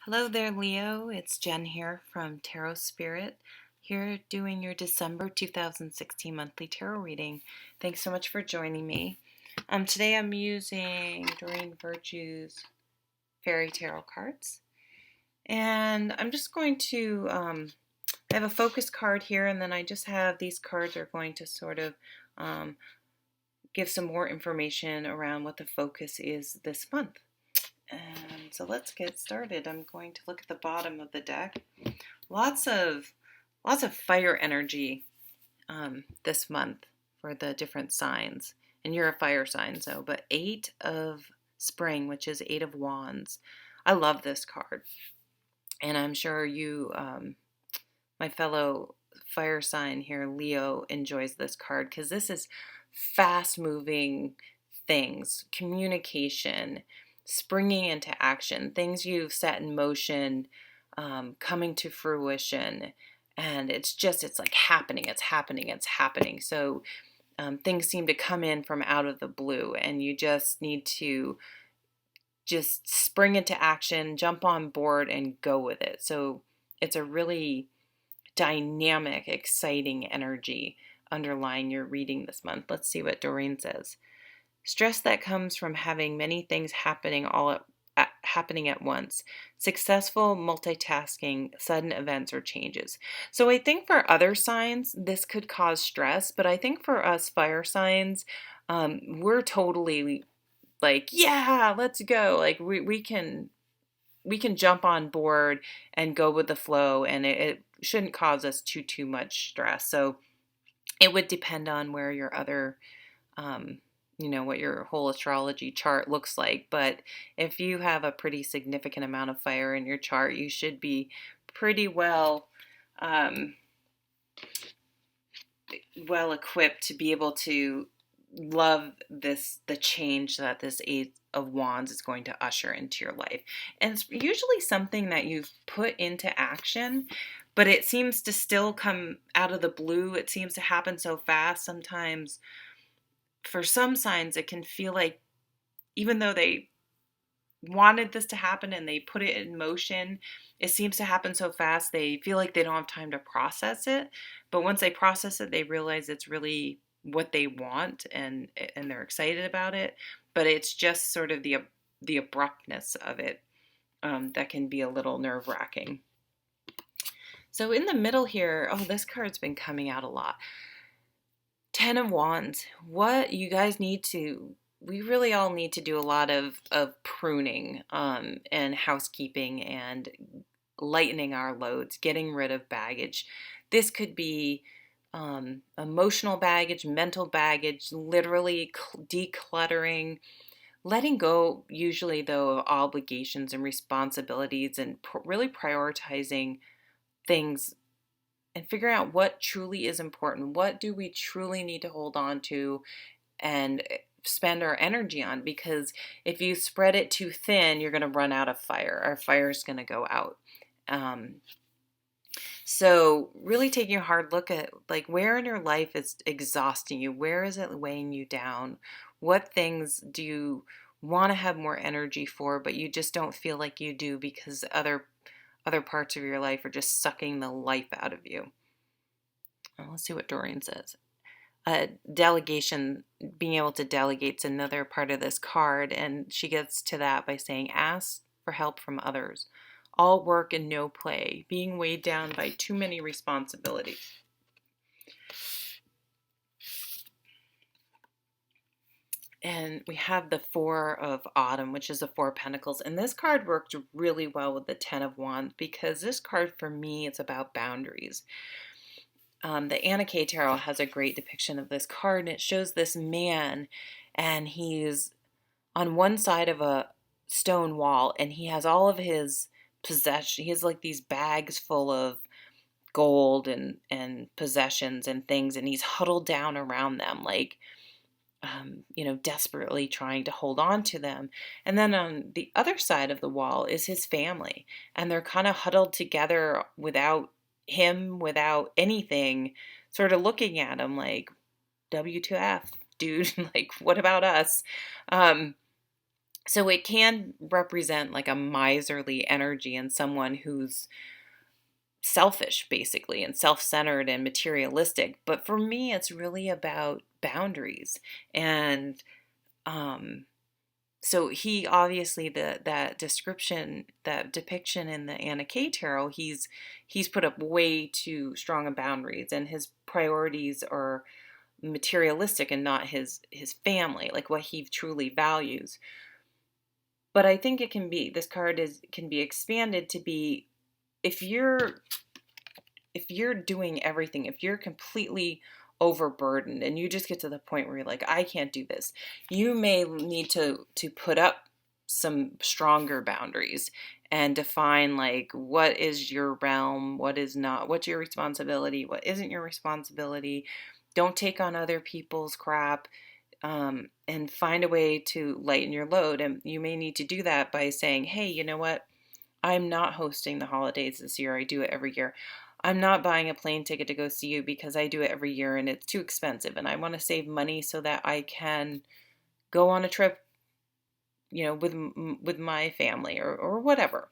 Hello there, Leo. It's Jen here from Tarot Spirit, here doing your December 2016 monthly tarot reading. Thanks so much for joining me. Today I'm using Doreen Virtue's Fairy Tarot cards, and I'm just going to, I have a focus card here, and then I just have these cards are going to sort of um, give some more information around what the focus is this month. And so let's get started. I'm going to look at the bottom of the deck. Lots of fire energy this month for the different signs. And you're a fire sign, so but 8 of spring, which is 8 of wands. I love this card. And I'm sure you, my fellow fire sign here, Leo, enjoys this card because this is fast moving things, communication, springing into action, things you've set in motion, coming to fruition. And it's like happening, it's happening, it's happening. So things seem to come in from out of the blue, and you just need to just spring into action, jump on board, and go with it. So it's a really dynamic, exciting energy underlying your reading this month. Let's see what Doreen says. Stress that comes from having many things happening at once. Successful multitasking, sudden events or changes. So I think for other signs, this could cause stress, but I think for us fire signs, we're totally like, yeah, let's go. Like we can jump on board and go with the flow, and it shouldn't cause us too much stress. So it would depend on where your other what your whole astrology chart looks like. But if you have a pretty significant amount of fire in your chart, you should be pretty um, well equipped to be able to love the change that this Eight of Wands is going to usher into your life. And it's usually something that you've put into action, but it seems to still come out of the blue. It seems to happen so fast. Sometimes for some signs, it can feel like even though they wanted this to happen and they put it in motion, it seems to happen so fast they feel like they don't have time to process it. But once they process it, they realize it's really what they want, and they're excited about it. But it's just sort of the abruptness of it that can be a little nerve wracking. So in the middle here, oh, this card's been coming out a lot. 10 of Wands. What you guys need to, we really all need to do a lot of pruning and housekeeping and lightening our loads, getting rid of baggage. This could be emotional baggage, mental baggage, literally decluttering, letting go, usually though, of obligations and responsibilities, and really prioritizing things and figuring out what truly is important. What do we truly need to hold on to and spend our energy on? Because if you spread it too thin, you're going to run out of fire. Our fire is going to go out. So really taking a hard look at like where in your life is exhausting you? Where is it weighing you down? What things do you want to have more energy for, but you just don't feel like you do because other parts of your life are just sucking the life out of you? Let's see what Doreen says. Delegation, being able to delegate is another part of this card, and she gets to that by saying, ask for help from others. All work and no play, being weighed down by too many responsibilities. And we have the Four of Autumn, which is the Four of Pentacles. And this card worked really well with the Ten of Wands because this card, for me, it's about boundaries. The Anna K Tarot has a great depiction of this card, and it shows this man, and he's on one side of a stone wall, and he has all of his possessions. He has like these bags full of gold and possessions and things, and he's huddled down around them, like desperately trying to hold on to them. And then on the other side of the wall is his family, and they're kind of huddled together without him, without anything, sort of looking at him like, W2F, dude, like, what about us? So it can represent like a miserly energy in someone who's selfish, basically, and self-centered and materialistic. But for me, it's really about boundaries. And um so he obviously, that description, that depiction in the Anna K tarot, he's put up way too strong of boundaries, and his priorities are materialistic and not his family, like what he truly values. But I think it can be, this card is can be expanded to be, if you're doing everything, if you're completely overburdened and you just get to the point where you're like, I can't do this, you may need to put up some stronger boundaries and define like what is your realm, what is not, what's your responsibility, what isn't your responsibility. Don't take on other people's crap, and find a way to lighten your load. And you may need to do that by saying, hey, you know what? I'm not hosting the holidays this year. I do it every year. I'm not buying a plane ticket to go see you because I do it every year and it's too expensive. And I want to save money so that I can go on a trip, with my family, or whatever.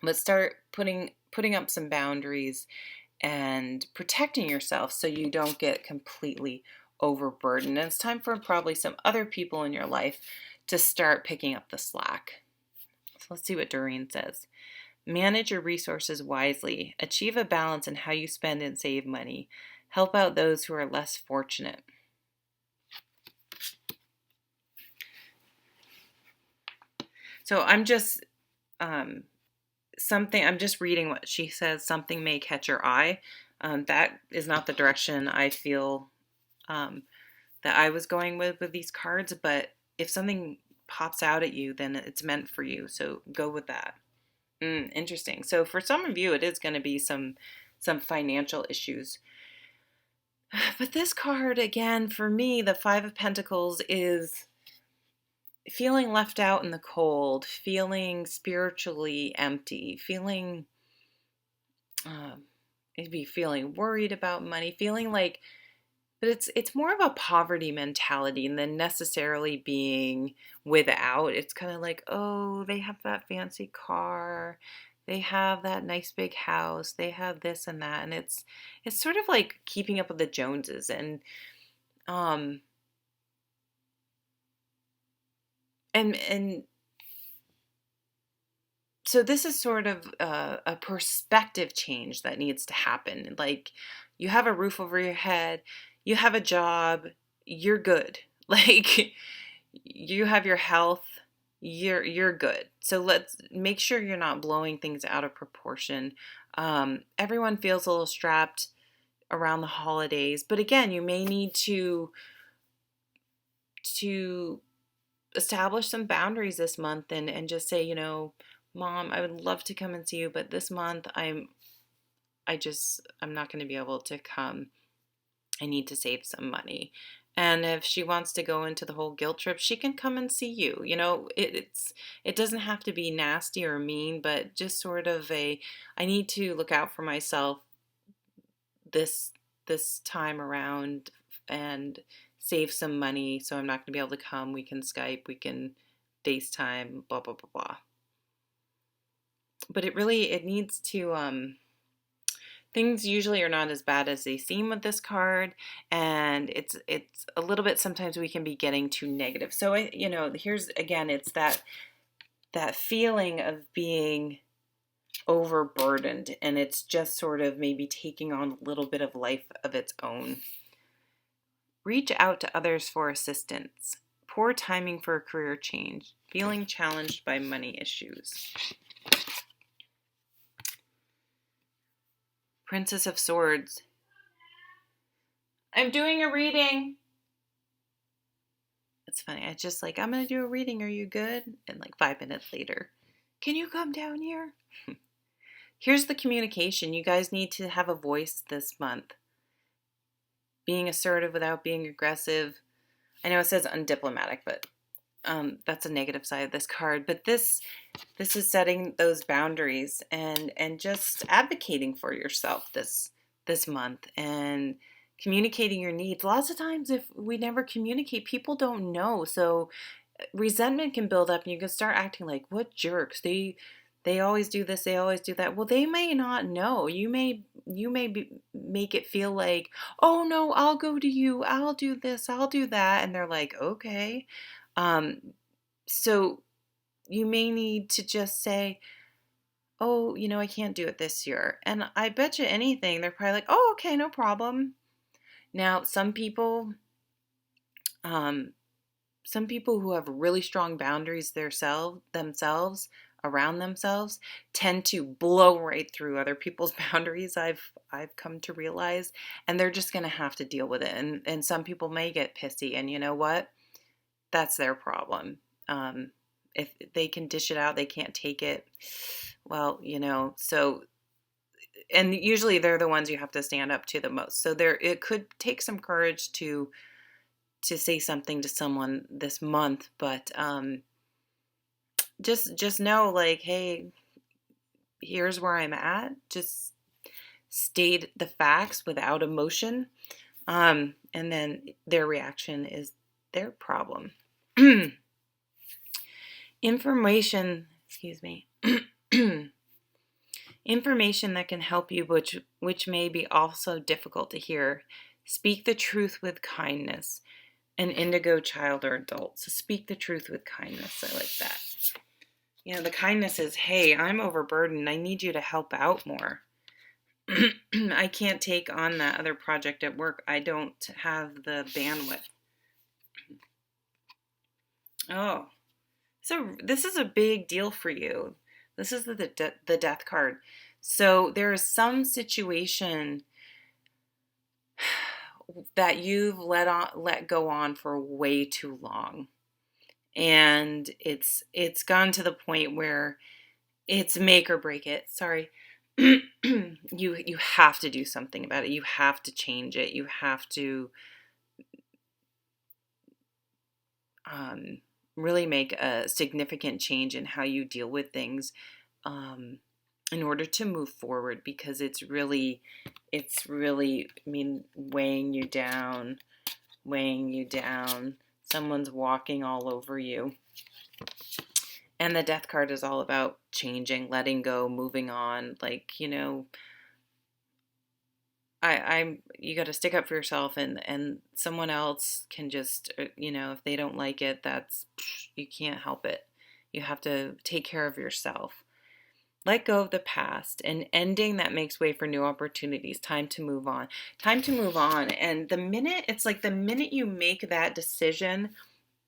But start putting up some boundaries and protecting yourself so you don't get completely overburdened. And it's time for probably some other people in your life to start picking up the slack. So let's see what Doreen says. Manage your resources wisely. Achieve a balance in how you spend and save money. Help out those who are less fortunate. So I'm just I'm just reading what she says. Something may catch your eye. That is not the direction I feel that I was going with these cards. But if something pops out at you, then it's meant for you. So go with that. Interesting. So for some of you, it is going to be some financial issues. But this card, again, for me, the Five of Pentacles, is feeling left out in the cold, feeling spiritually empty, feeling maybe feeling worried about money, feeling like, but it's more of a poverty mentality than necessarily being without. It's kind of like, oh, they have that fancy car, they have that nice big house, they have this and that, and it's sort of like keeping up with the Joneses. Um and so this is sort of a perspective change that needs to happen. Like, you have a roof over your head, you have a job, you're good. Like, you have your health, you're good. So let's make sure you're not blowing things out of proportion. Everyone feels a little strapped around the holidays, but again, you may need to establish some boundaries this month, and just say, Mom, I would love to come and see you, but this month I'm not going to be able to come. I need to save some money. And if she wants to go into the whole guilt trip, she can come and see you. It doesn't have to be nasty or mean, but just sort of I need to look out for myself this time around and save some money, so I'm not going to be able to come. We can Skype, we can FaceTime, blah blah blah blah. But it needs to things usually are not as bad as they seem with this card, and it's a little bit, sometimes we can be getting too negative. So here's again, it's that feeling of being overburdened, and it's just sort of maybe taking on a little bit of life of its own. Reach out to others for assistance. Poor timing for a career change. Feeling challenged by money issues. Princess of Swords. I'm doing a reading. It's funny. I just like, I'm going to do a reading. Are you good? And like 5 minutes later, can you come down here? Here's the communication. You guys need to have a voice this month. Being assertive without being aggressive. I know it says undiplomatic, but that's a negative side of this card. But this is setting those boundaries and just advocating for yourself this month, and communicating your needs. Lots of times, if we never communicate, people don't know. So resentment can build up and you can start acting like, what jerks, they always do this, they always do that. Well, they may not know. Make it feel like, oh no, I'll go to you, I'll do this, I'll do that, and they're like, okay. So you may need to just say, oh, I can't do it this year. And I bet you anything, they're probably like, oh, okay, no problem. Now, um, some people who have really strong boundaries themselves around themselves tend to blow right through other people's boundaries. I've come to realize, and they're just going to have to deal with it. And some people may get pissy, and you know what? That's their problem. If they can dish it out, they can't take it. Well, so, and usually they're the ones you have to stand up to the most. So it could take some courage to say something to someone this month, but just know, like, hey, here's where I'm at. Just state the facts without emotion, and then their reaction is their problem. Excuse me. Information that can help you, which may be also difficult to hear. Speak the truth with kindness. An indigo child or adult. So speak the truth with kindness. I like that. The kindness is, hey, I'm overburdened. I need you to help out more. I can't take on that other project at work. I don't have the bandwidth. Oh, so this is a big deal for you. This is the death card. So there is some situation that you've let go on for way too long, and it's gone to the point where it's make or break it. Sorry. You have to do something about it. You have to change it. You have to really make a significant change in how you deal with things, in order to move forward, because it's really, weighing you down. Someone's walking all over you. And the death card is all about changing, letting go, moving on. Like, you got to stick up for yourself, and someone else can just, if they don't like it, you can't help it. You have to take care of yourself. Let go of the past, and ending that makes way for new opportunities. Time to move on. And the minute you make that decision,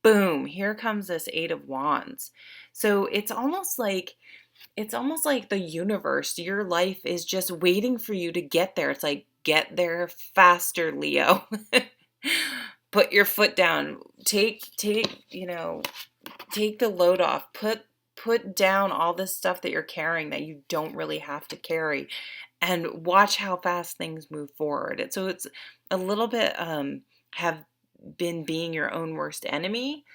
boom, here comes this Eight of Wands. So it's almost like the universe, your life is just waiting for you to get there. It's like, get there faster, Leo. Put your foot down. Take the load off. Put down all this stuff that you're carrying that you don't really have to carry, and watch how fast things move forward. So it's a little bit have been being your own worst enemy,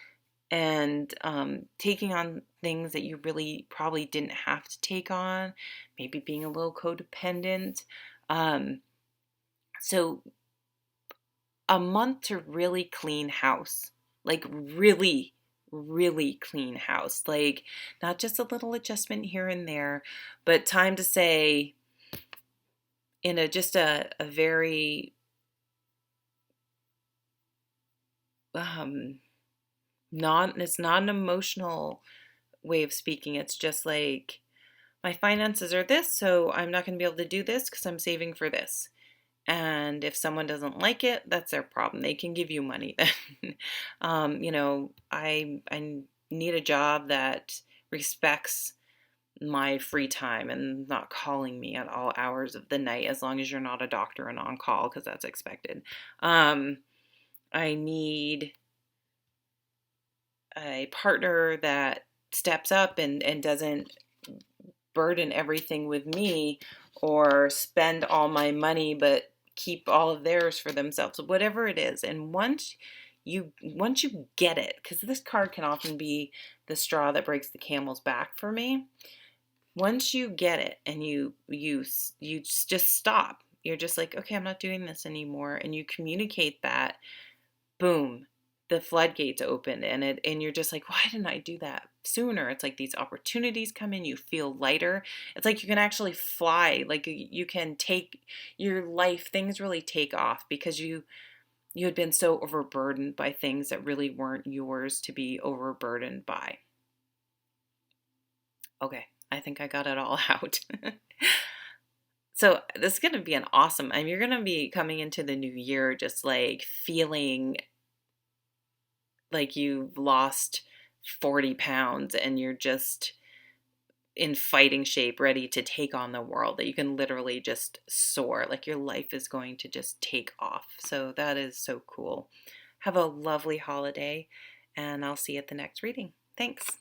and taking on things that you really probably didn't have to take on, maybe being a little codependent. So a month to really clean house, like really, really clean house, like not just a little adjustment here and there, but time to say, in a very it's not an emotional way of speaking. It's just like, my finances are this, so I'm not going to be able to do this because I'm saving for this. And if someone doesn't like it, that's their problem. They can give you money then. I need a job that respects my free time and not calling me at all hours of the night, as long as you're not a doctor and on call, because that's expected. I need a partner that steps up and doesn't burden everything with me, or spend all my money but keep all of theirs for themselves, whatever it is. And once you get it, because this card can often be the straw that breaks the camel's back for me. Once you get it and you just stop, you're just like, okay, I'm not doing this anymore, and you communicate that, boom, the floodgates open, and you're just like, why didn't I do that sooner? It's like these opportunities come in, you feel lighter. It's like you can actually fly, like you can take your life, things really take off because you had been so overburdened by things that really weren't yours to be overburdened by. Okay, I think I got it all out. So this is going to be an awesome, I mean, you're going to be coming into the new year just like feeling like you've lost 40 pounds and you're just in fighting shape, ready to take on the world, that you can literally just soar, like your life is going to just take off. So that is so cool. Have a lovely holiday, and I'll see you at the next reading. Thanks.